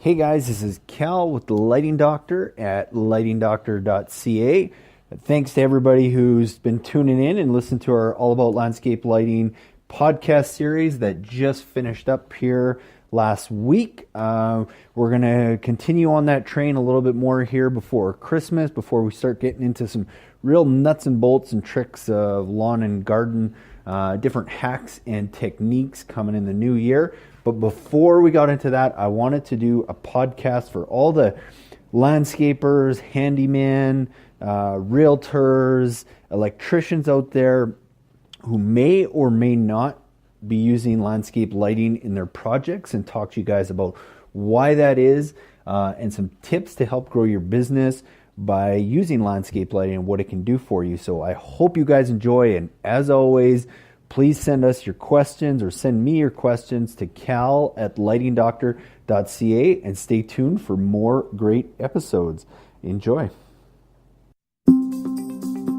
Hey guys, this is Cal with the Lighting Doctor at lightingdoctor.ca. Thanks to everybody who's been tuning in and listening to our All About Landscape Lighting podcast series that just finished up here last week. We're going to continue on that train a little bit more here before Christmas, before we start getting into some real nuts and bolts and tricks of lawn and garden, different hacks and techniques coming in the new year. But before we got into that, I wanted to do a podcast for all the landscapers, handyman, realtors, electricians out there who may or may not be using landscape lighting in their projects, and talk to you guys about why that is, and some tips to help grow your business by using landscape lighting and what it can do for you. So I hope you guys enjoy, and as always, please send us your questions or send me your questions to cal@lightingdoctor.ca, and stay tuned for more great episodes. Enjoy.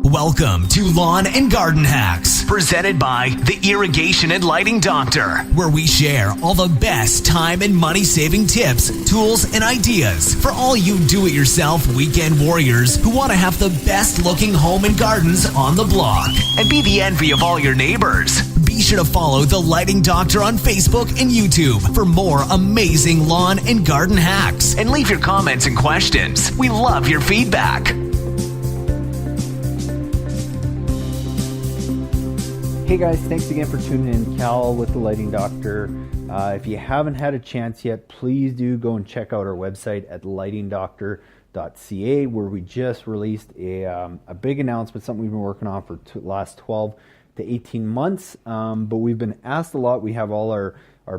Welcome to Lawn and Garden Hacks, presented by the Irrigation and Lighting Doctor, where we share all the best time and money-saving tips, tools, and ideas for all you do-it-yourself weekend warriors who want to have the best-looking home and gardens on the block and be the envy of all your neighbors. Be sure to follow the Lighting Doctor on Facebook and YouTube for more amazing lawn and garden hacks, and leave your comments and questions. We love your feedback. Hey guys, thanks again for tuning in. Cal with the Lighting Doctor. If you haven't had a chance yet, please do go and check out our website at lightingdoctor.ca, where we just released a big announcement, something we've been working on for the last 12 to 18 months. But we've been asked a lot. We have all our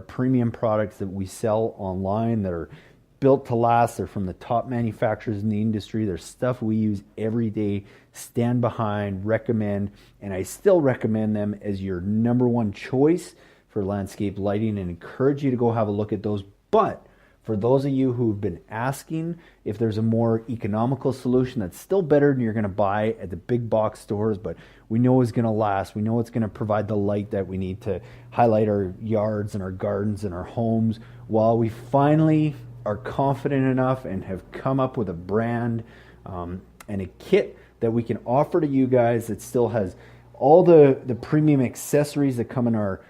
premium products that we sell online that are built to last. They're from the top manufacturers in the industry. They're stuff we use every day, stand behind, recommend, and I still recommend them as your number one choice for landscape lighting, and encourage you to go have a look at those. But for those of you who've been asking if there's a more economical solution that's still better than you're going to buy at the big box stores, but we know is going to last, we know it's going to provide the light that we need to highlight our yards and our gardens and our homes, while we finally are confident enough and have come up with a brand and a kit that we can offer to you guys that still has all the premium accessories that come in our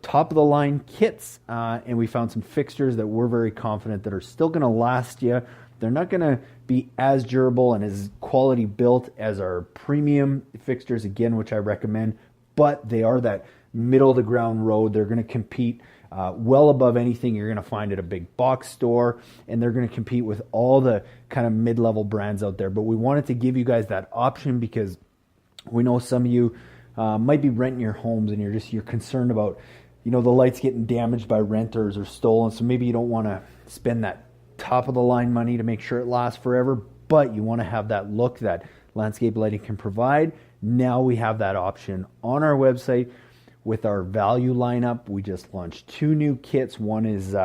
top of the line kits, and we found some fixtures that we're very confident that are still going to last you. They're not going to be as durable and as quality built as our premium fixtures, again, which I recommend, but they are that middle of the ground road. They're going to compete well above anything you're going to find at a big box store, and they're going to compete with all the kind of mid-level brands out there. But we wanted to give you guys that option because we know some of you might be renting your homes, and you're concerned about, the lights getting damaged by renters or stolen. So maybe you don't want to spend that top of the line money to make sure it lasts forever, but you want to have that look that landscape lighting can provide. Now we have that option on our website. With our value lineup, we just launched 2 new kits. One is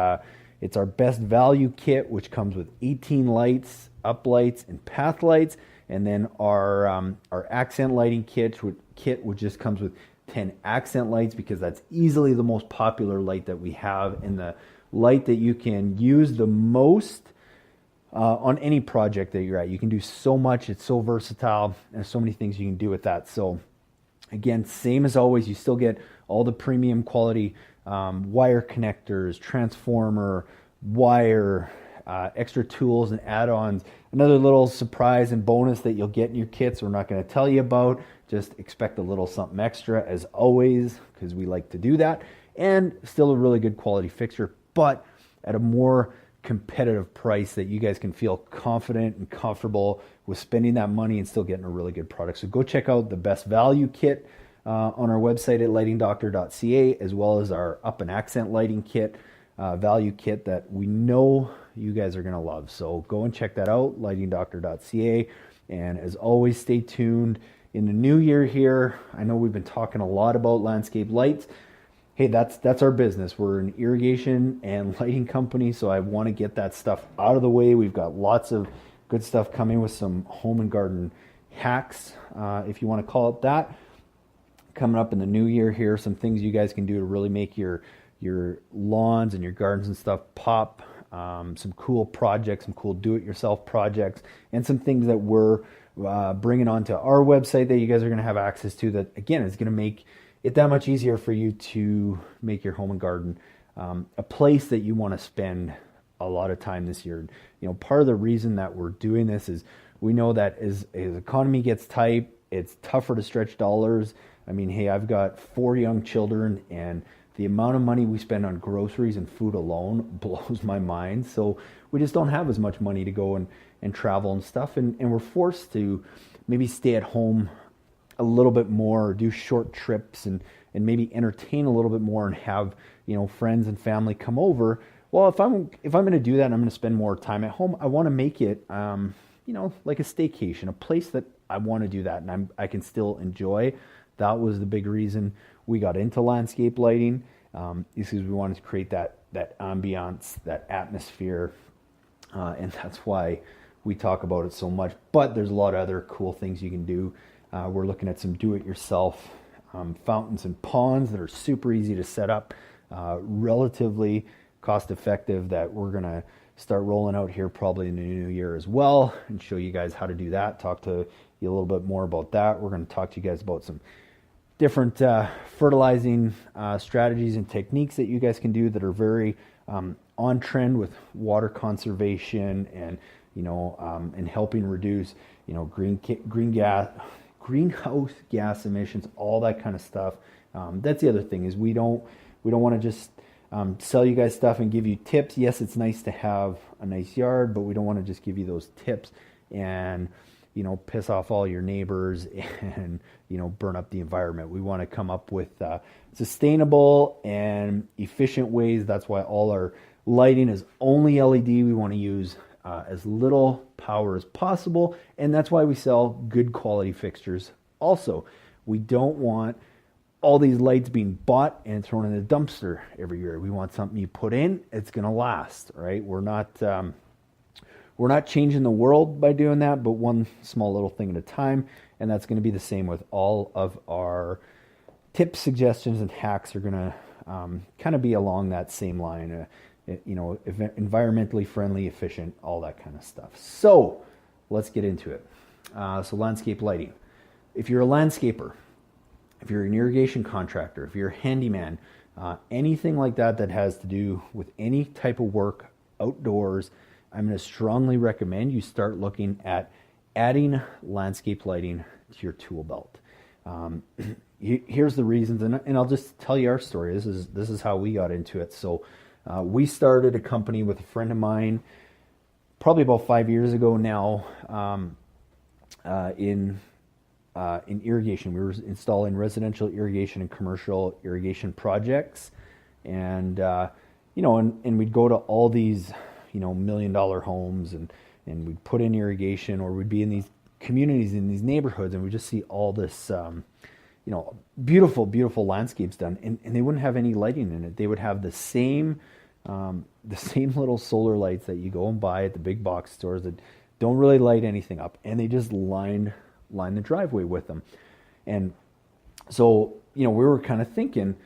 it's our best value kit, which comes with 18 lights, up lights, and path lights, and then our accent lighting kit, which just comes with 10 accent lights, because that's easily the most popular light that we have, and the light that you can use the most on any project that you're at. You can do so much. It's so versatile, and there's so many things you can do with that. So again, same as always, you still get all the premium quality wire connectors, transformer, wire, extra tools and add-ons. Another little surprise and bonus that you'll get in your kits we're not going to tell you about. Just expect a little something extra as always, because we like to do that. And still a really good quality fixture, but at a more competitive price that you guys can feel confident and comfortable with spending that money and still getting a really good product. So go check out the best value kit on our website at lightingdoctor.ca, as well as our up and accent lighting kit, value kit that we know you guys are going to love. So go and check that out, lightingdoctor.ca. And as always, stay tuned in the new year here. I know we've been talking a lot about landscape lights. Hey, that's our business. We're an irrigation and lighting company, so I want to get that stuff out of the way. We've got lots of good stuff coming with some home and garden hacks, if you want to call it that, coming up in the new year here. Some things you guys can do to really make your lawns and your gardens and stuff pop some cool projects, some cool do-it-yourself projects, and some things that we're bringing onto our website that you guys are going to have access to, that again is going to make it that much easier for you to make your home and garden a place that you want to spend a lot of time this year. Part of the reason that we're doing this is we know that as economy gets tight, it's tougher to stretch dollars. I mean, hey, I've got 4 young children, and the amount of money we spend on groceries and food alone blows my mind. So we just don't have as much money to go and travel and stuff. And we're forced to maybe stay at home a little bit more, or do short trips and maybe entertain a little bit more and have, friends and family come over. Well, if I'm going to do that and I'm going to spend more time at home, I want to make it, like a staycation, a place that I want to do that and I can still enjoy. That was the big reason we got into landscape lighting, is because we wanted to create that ambiance, that atmosphere, and that's why we talk about it so much. But there's a lot of other cool things you can do. We're looking at some do-it-yourself fountains and ponds that are super easy to set up, relatively cost-effective, that we're going to start rolling out here probably in the new year as well, and show you guys how to do that, talk to you a little bit more about that. We're going to talk to you guys about some different fertilizing strategies and techniques that you guys can do that are very on trend with water conservation and and helping reduce greenhouse gas emissions, all that kind of stuff. That's the other thing, is we don't want to just sell you guys stuff and give you tips. Yes, it's nice to have a nice yard, but we don't want to just give you those tips and piss off all your neighbors and burn up the environment. We want to come up with sustainable and efficient ways. That's why all our lighting is only LED. We want to use as little power as possible, and that's why we sell good quality fixtures. Also, we don't want all these lights being bought and thrown in the dumpster every year. We want something you put in, it's going to last, right? We're not changing the world by doing that, but one small little thing at a time. And that's going to be the same with all of our tips, suggestions, and hacks are going to kind of be along that same line. Environmentally friendly, efficient, all that kind of stuff. So let's get into it. So landscape lighting. If you're a landscaper, if you're an irrigation contractor, if you're a handyman, anything like that has to do with any type of work outdoors, I'm going to strongly recommend you start looking at adding landscape lighting to your tool belt. Here's the reasons, and I'll just tell you our story. This is how we got into it. So we started a company with a friend of mine probably about 5 years ago now, in irrigation. We were installing residential irrigation and commercial irrigation projects, and we'd go to all these $1 million homes and we'd put in irrigation, or we'd be in these communities, in these neighborhoods, and we just see all this beautiful landscapes done, and they wouldn't have any lighting in it. They would have the same little solar lights that you go and buy at the big box stores that don't really light anything up, and they just line the driveway with them. And so we were kind of thinking,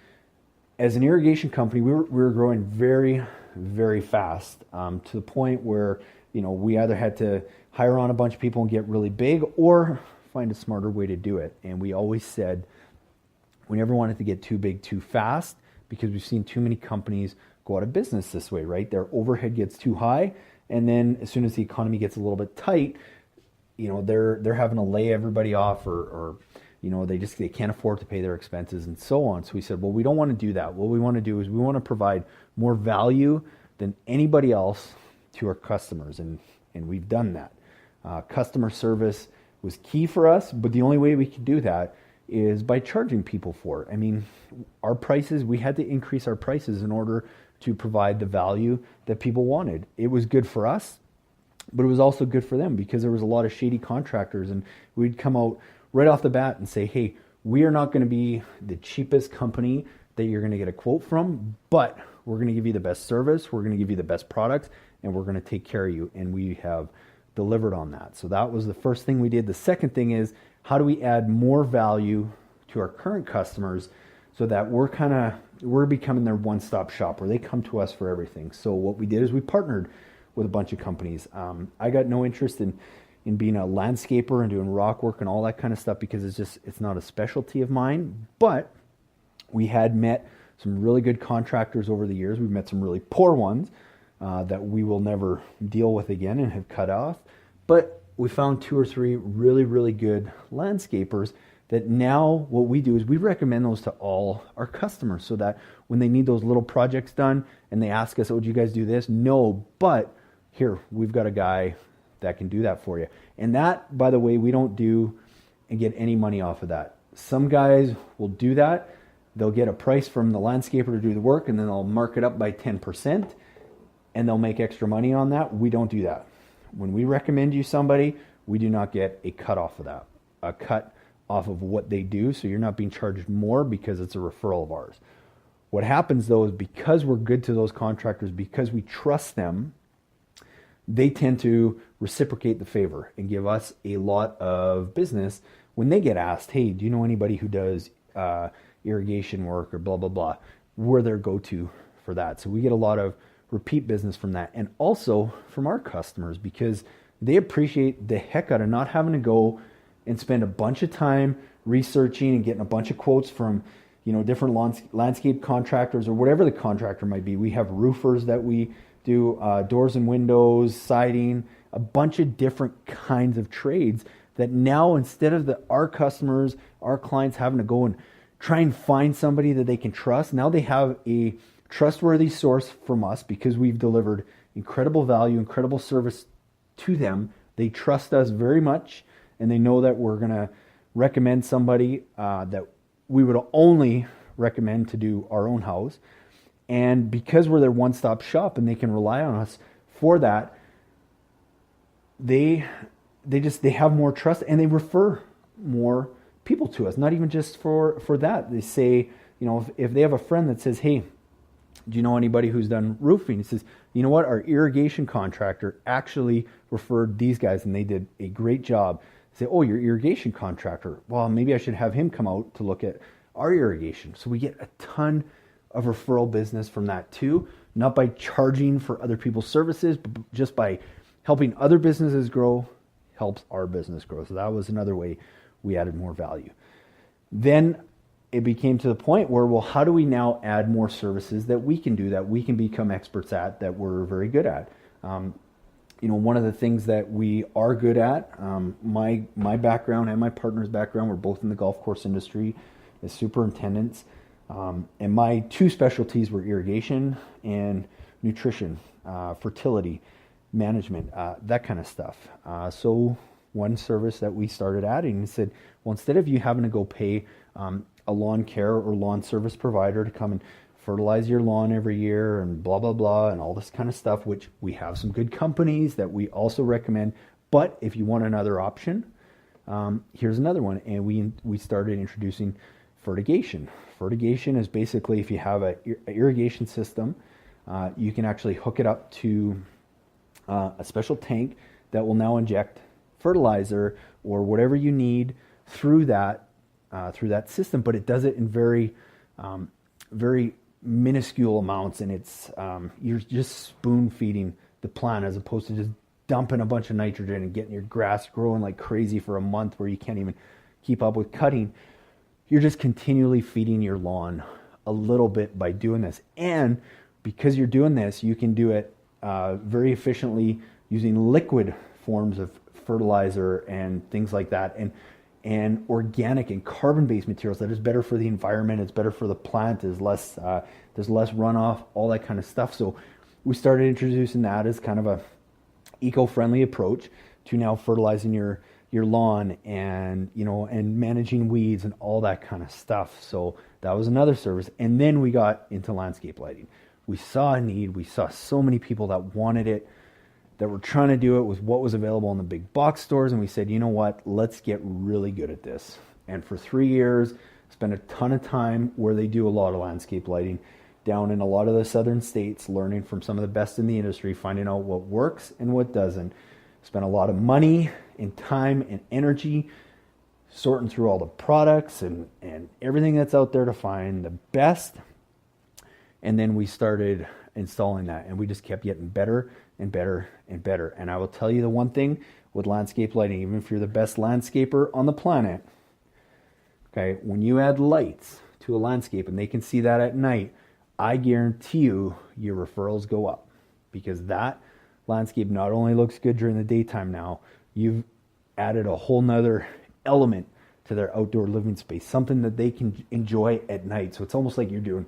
as an irrigation company, we were growing very, very fast, to the point where we either had to hire on a bunch of people and get really big, or find a smarter way to do it. And we always said we never wanted to get too big too fast, because we've seen too many companies go out of business this way, right? Their overhead gets too high, and then as soon as the economy gets a little bit tight, they're having to lay everybody off, or they can't afford to pay their expenses and so on. So we said, well, we don't want to do that. What we want to do is we want to provide more value than anybody else to our customers, and we've done that. Customer service was key for us, but the only way we could do that is by charging people for it. I mean, our prices, we had to increase our prices in order to provide the value that people wanted. It was good for us, but it was also good for them, because there was a lot of shady contractors, and we'd come out right off the bat and say, hey, we are not going to be the cheapest company that you're going to get a quote from, but we're going to give you the best service, we're going to give you the best products, and we're going to take care of you. And we have delivered on that. So that was the first thing we did. The second thing is, how do we add more value to our current customers so that we're kind of we're becoming their one-stop shop where they come to us for everything. So what we did is we partnered with a bunch of companies. I got no interest in being a landscaper and doing rock work and all that kind of stuff because it's not a specialty of mine. But we had met some really good contractors over the years. We've met some really poor ones that we will never deal with again and have cut off. But we found 2 or 3 really, really good landscapers that now what we do is we recommend those to all our customers so that when they need those little projects done and they ask us, oh, do you guys do this? No, but here, we've got a guy that can do that for you. And that, by the way, we don't do and get any money off of that. Some guys will do that. They'll get a price from the landscaper to do the work and then they'll mark it up by 10% and they'll make extra money on that. We don't do that. When we recommend you somebody, we do not get a cut off of that, a cut off of what they do. So you're not being charged more because it's a referral of ours. What happens though is because we're good to those contractors, because we trust them, they tend to reciprocate the favor and give us a lot of business when they get asked, hey, do you know anybody who does irrigation work or blah, blah, blah? We're their go-to for that. So we get a lot of repeat business from that. And also from our customers because they appreciate the heck out of not having to go and spend a bunch of time researching and getting a bunch of quotes from, different landscape contractors or whatever the contractor might be. We have roofers that we do doors and windows, siding, a bunch of different kinds of trades that now instead of our customers, our clients having to go and try and find somebody that they can trust, now they have a trustworthy source from us because we've delivered incredible value, incredible service to them. They trust us very much and they know that we're going to recommend somebody that we would only recommend to do our own house. And because we're their one-stop shop and they can rely on us for that, they have more trust and they refer more people to us, not even just for that. They say, if they have a friend that says, hey, do you know anybody who's done roofing? He says, you know what, our irrigation contractor actually referred these guys and they did a great job. Say, oh, your irrigation contractor. Well, maybe I should have him come out to look at our irrigation. So we get a ton of referral business from that too, not by charging for other people's services, but just by helping other businesses grow, helps our business grow. So that was another way we added more value. Then it became to the point where, well, how do we now add more services that we can do, that we can become experts at, that we're very good at? One of the things that we are good at, my background and my partner's background, we're both in the golf course industry as superintendents. And my 2 specialties were irrigation and nutrition, fertility management, that kind of stuff. So one service that we started adding and said, well, instead of you having to go pay a lawn care or lawn service provider to come and fertilize your lawn every year and blah, blah, blah, and all this kind of stuff, which we have some good companies that we also recommend. But if you want another option, here's another one. And we started introducing fertigation. Fertigation is basically if you have an irrigation system, you can actually hook it up to a special tank that will now inject fertilizer or whatever you need through that system, but it does it in very minuscule amounts, and it's you're just spoon feeding the plant as opposed to just dumping a bunch of nitrogen and getting your grass growing like crazy for a month where you can't even keep up with cutting. You're just continually feeding your lawn a little bit by doing this, and because you're doing this, you can do it very efficiently using liquid forms of fertilizer and things like that, and organic and carbon-based materials that is better for the environment, it's better for the plant, there's less runoff, all that kind of stuff. So we started introducing that as kind of a eco-friendly approach to now fertilizing your lawn and managing weeds and all that kind of stuff. So that was another service. And then we got into landscape lighting. We saw a need, we saw so many people that wanted it, that were trying to do it with what was available in the big box stores, and we said, you know what, let's get really good at this. And for 3 years, spent a ton of time where they do a lot of landscape lighting down in a lot of the southern states, learning from some of the best in the industry, finding out what works and what doesn't. Spent a lot of money and time and energy sorting through all the products and everything that's out there to find the best And then we started installing that, and we just kept getting better and better and better. And I will tell you the one thing with landscape lighting, even if you're the best landscaper on the planet, okay, when you add lights to a landscape and they can see that at night, I guarantee you your referrals go up, because that landscape not only looks good during the daytime now, you've added a whole nother element to their outdoor living space, something that they can enjoy at night. So it's almost like you're doing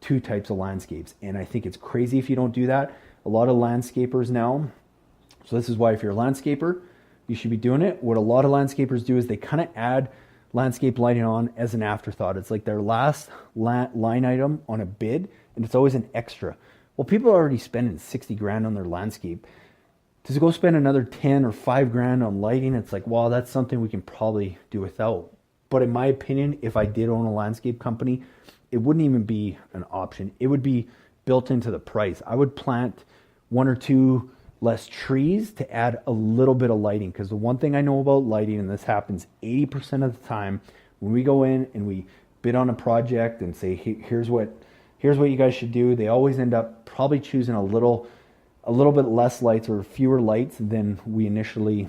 two types of landscapes. And I think it's crazy if you don't do that. A lot of landscapers now, so this is why if you're a landscaper, you should be doing it. What a lot of landscapers do is they kind of add landscape lighting on as an afterthought. It's like their last line item on a bid, and it's always an extra. Well, people are already spending 60 grand on their landscape. To go spend another 10 or 5 grand on lighting, it's like, well, that's something we can probably do without. But in my opinion, if I did own a landscape company, it wouldn't even be an option. It would be built into the price. I would plant 1 or 2 less trees to add a little bit of lighting, because the one thing I know about lighting, and this happens 80% of the time, when we go in and we bid on a project and say, hey, here's what you guys should do, they always end up probably choosing a little bit less lights or fewer lights than we initially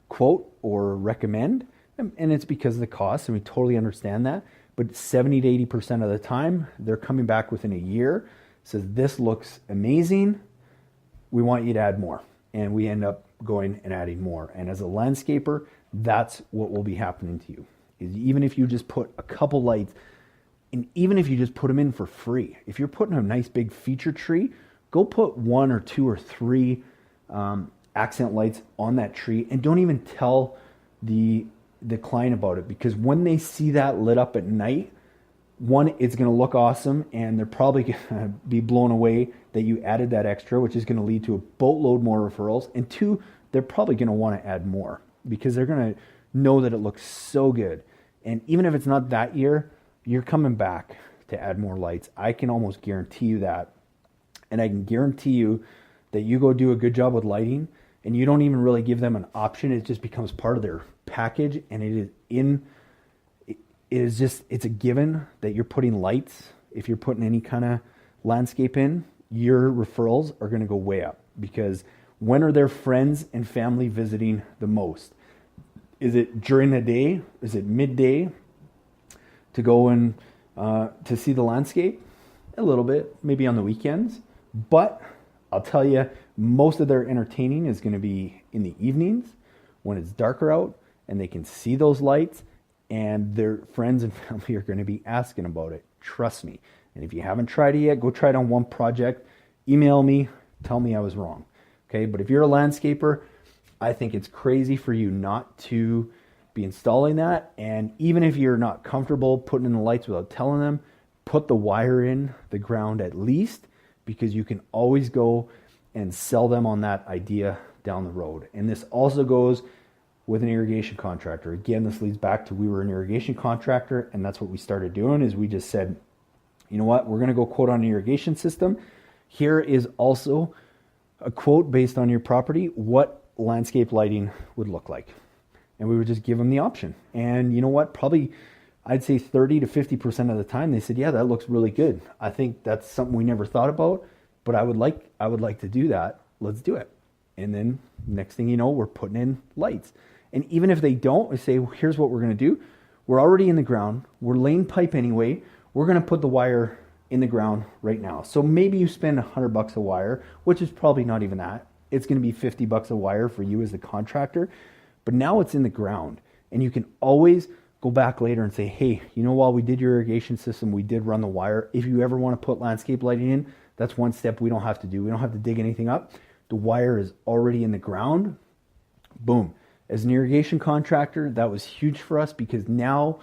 quote or recommend. And it's because of the cost, and we totally understand that. But 70 to 80% of the time, they're coming back within a year, says, this looks amazing, we want you to add more. And we end up going and adding more. And as a landscaper, that's what will be happening to you. Is even if you just put a couple lights, and even if you just put them in for free, if you're putting a nice big feature tree, go put 1 or 2 or 3 accent lights on that tree, and don't even tell the client about it, because when they see that lit up at night, one, it's going to look awesome, and they're probably going to be blown away that you added that extra, which is going to lead to a boatload more referrals. And 2, they're probably going to want to add more, because they're going to know that it looks so good. And even if it's not that year, you're coming back to add more lights. I can almost guarantee you that. And I can guarantee you that you go do a good job with lighting, and you don't even really give them an option. It just becomes part of their package, and it's a given that you're putting lights. If you're putting any kind of landscape in, your referrals are going to go way up, because when are their friends and family visiting the most? Is it during the day? Is it midday to go and to see the landscape? A little bit, maybe on the weekends. But I'll tell you, most of their entertaining is going to be in the evenings when it's darker out and they can see those lights, and their friends and family are going to be asking about it. Trust me. And if you haven't tried it yet, go try it on one project. Email me, tell me I was wrong. Okay, but if you're a landscaper, I think it's crazy for you not to be installing that. And even if you're not comfortable putting in the lights without telling them, put the wire in the ground at least, because you can always go and sell them on that idea down the road. And this also goes with an irrigation contractor. Again, this leads back to, we were an irrigation contractor, and that's what we started doing, is we just said, you know what, we're going to go quote on an irrigation system. Here is also a quote based on your property, what landscape lighting would look like. And we would just give them the option. And you know what, probably I'd say 30 to 50% of the time they said, yeah, that looks really good. I think that's something we never thought about, but I would like to do that. Let's do it. And then next thing you know, we're putting in lights. And even if they don't, we say, here's what we're going to do. We're already in the ground. We're laying pipe anyway. We're going to put the wire in the ground right now. So maybe you spend $100 a wire, which is probably not even that. It's going to be $50 a wire for you as the contractor. But now it's in the ground, and you can always go back later and say, hey, you know, while we did your irrigation system, we did run the wire. If you ever want to put landscape lighting in, that's one step we don't have to do. We don't have to dig anything up. The wire is already in the ground. Boom. As an irrigation contractor, that was huge for us, because now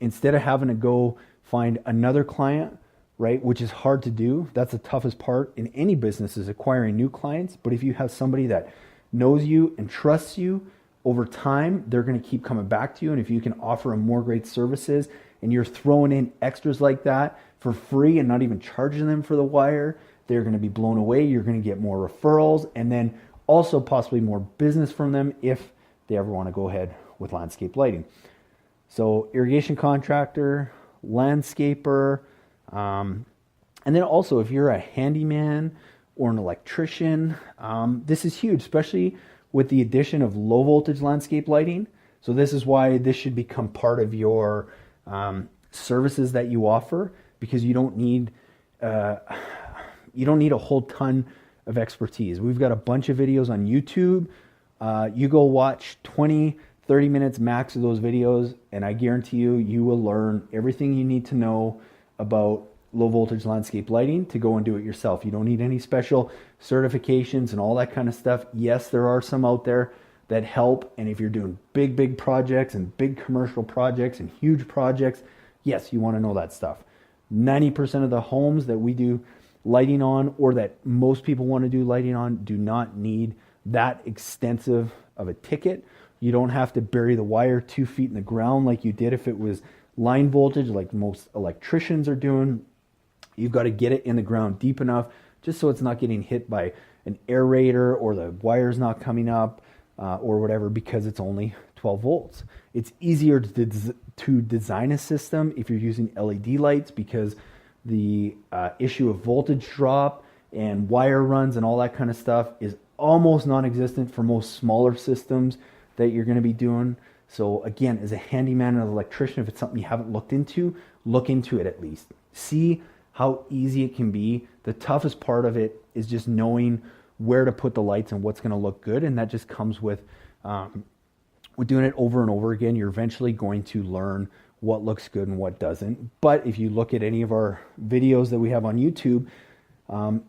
instead of having to go find another client, right, which is hard to do, that's the toughest part in any business, is acquiring new clients. But if you have somebody that knows you and trusts you, over time, they're going to keep coming back to you. And if you can offer them more great services, and you're throwing in extras like that for free and not even charging them for the wire, they're going to be blown away. You're going to get more referrals, and then also possibly more business from them if they ever want to go ahead with landscape lighting. So irrigation contractor, landscaper, And then also, if you're a handyman or an electrician, this is huge, especially with the addition of low voltage landscape lighting. So this is why this should become part of your services that you offer, because you don't need a whole ton of expertise. We've got a bunch of videos on YouTube. You go watch 20, 30 minutes max of those videos, and I guarantee you will learn everything you need to know about low voltage landscape lighting to go and do it yourself. You don't need any special certifications and all that kind of stuff. Yes, there are some out there that help, and if you're doing big projects and big commercial projects and huge projects, yes, you want to know that stuff. 90% of the homes that we do lighting on, or that most people want to do lighting on, do not need that extensive of a ticket. You don't have to bury the wire 2 feet in the ground like you did if it was line voltage, like most electricians are doing. You've got to get it in the ground deep enough just so it's not getting hit by an aerator or the wire's not coming up or whatever, because it's only 12 volts. It's easier to design a system if you're using LED lights, because the issue of voltage drop and wire runs and all that kind of stuff is almost non-existent for most smaller systems that you're going to be doing. So again, as a handyman and an electrician, if it's something you haven't look into it at least. See how easy it can be. The toughest part of it is just knowing where to put the lights and what's going to look good, and that just comes with doing it over and over again. You're eventually going to learn what looks good and what doesn't. But if you look at any of our videos that we have on YouTube,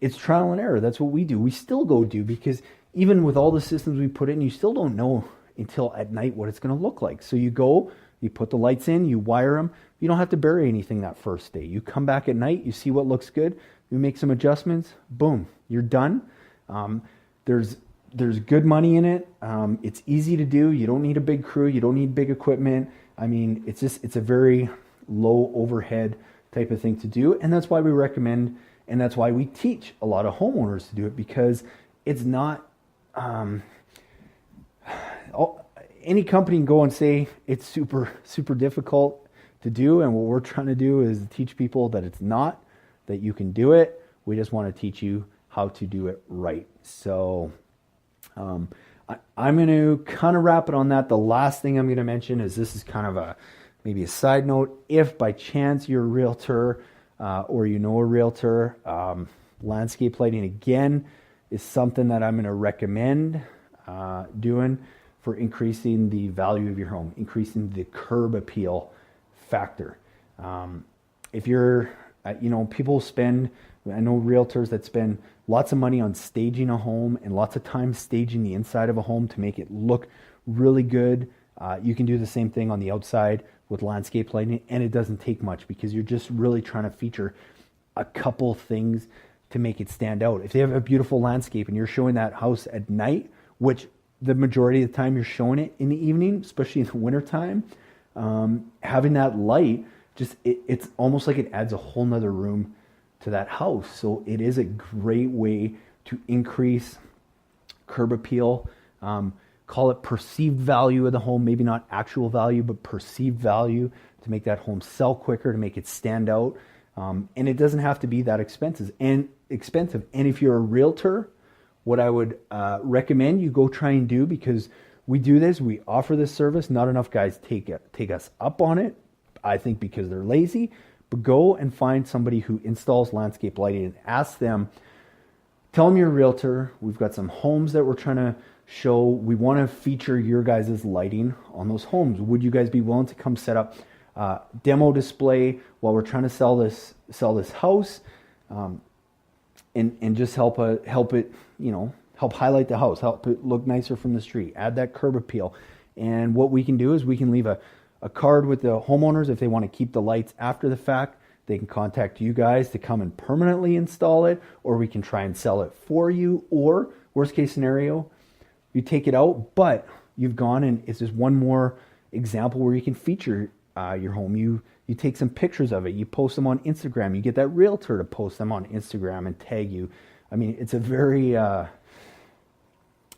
it's trial and error. That's what we do. We still go do, because even with all the systems we put in, you still don't know until at night what it's going to look like. So you go, you put the lights in, you wire them. You don't have to bury anything that first day. You come back at night, you see what looks good, you make some adjustments, boom, you're done. There's good money in it. It's easy to do. You don't need a big crew. You don't need big equipment. I mean, it's a very low overhead type of thing to do. And that's why we recommend, and that's why we teach a lot of homeowners to do it, because it's not, any company can go and say it's super, super difficult to do. And what we're trying to do is teach people that it's not, that you can do it. We just want to teach you how to do it right. So I'm going to kind of wrap it on that. The last thing I'm going to mention is, this is kind of maybe a side note. If by chance you're a realtor or you know a realtor, landscape lighting again is something that I'm going to recommend doing for increasing the value of your home, increasing the curb appeal factor. If you're, people spend, I know realtors that spend lots of money on staging a home and lots of time staging the inside of a home to make it look really good. You can do the same thing on the outside with landscape lighting, and it doesn't take much, because you're just really trying to feature a couple things to make it stand out. If they have a beautiful landscape and you're showing that house at night, which the majority of the time you're showing it in the evening, especially in the wintertime, having that light, it's almost like it adds a whole nother room to that house. So it is a great way to increase curb appeal. Call it perceived value of the home, maybe not actual value, but perceived value, to make that home sell quicker, to make it stand out. And it doesn't have to be that expensive. And if you're a realtor, what I would recommend you go try and do, because we do this, we offer this service. Not enough guys take us up on it, I think, because they're lazy. But go and find somebody who installs landscape lighting and ask them, tell them you're a realtor. We've got some homes that we're trying to show. We want to feature your guys' lighting on those homes. Would you guys be willing to come set up a demo display while we're trying to sell this house, and just help it, help highlight the house, help it look nicer from the street, add that curb appeal. And what we can do is we can leave a card with the homeowners. If they want to keep the lights after the fact, they can contact you guys to come and permanently install it, or we can try and sell it for you. Or worst case scenario, you take it out, but you've gone and it's just one more example where you can feature your home. You take some pictures of it, you post them on Instagram, you get that realtor to post them on Instagram and tag you. I mean, it's a very,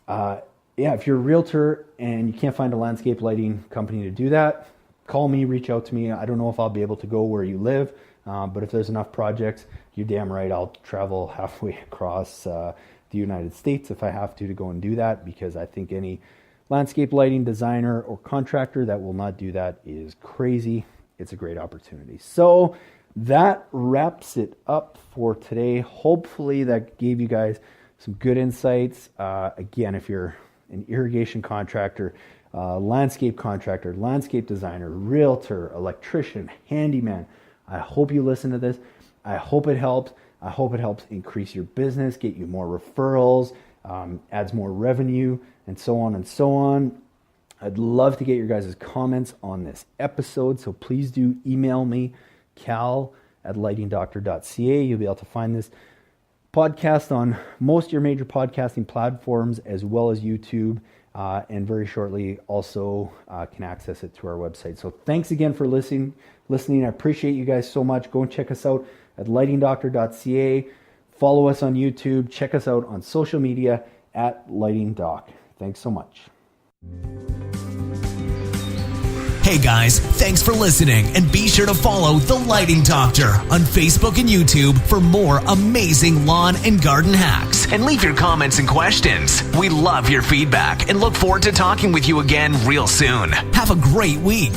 if you're a realtor and you can't find a landscape lighting company to do that, call me, reach out to me. I don't know if I'll be able to go where you live. But if there's enough projects, you're damn right I'll travel halfway across the United States if I have to go and do that, because I think any landscape lighting designer or contractor that will not do that is crazy. It's a great opportunity. So that wraps it up for today. Hopefully that gave you guys some good insights. Again, if you're an irrigation contractor, landscape contractor, landscape designer, realtor, electrician, handyman, I hope you listen to this. I hope it helps. I hope it helps increase your business, get you more referrals, adds more revenue, and so on and so on. I'd love to get your guys' comments on this episode, so please do email me, cal@lightingdoctor.ca. You'll be able to find this podcast on most of your major podcasting platforms, as well as YouTube, and very shortly also can access it through our website. So thanks again for listening. I appreciate you guys so much. Go and check us out at lightingdoctor.ca. Follow us on YouTube. Check us out on social media at lightingdoc. Thanks so much. Hey guys, thanks for listening, and be sure to follow The Lighting Doctor on Facebook and YouTube for more amazing lawn and garden hacks. And leave your comments and questions. We love your feedback and look forward to talking with you again real soon. Have a great week.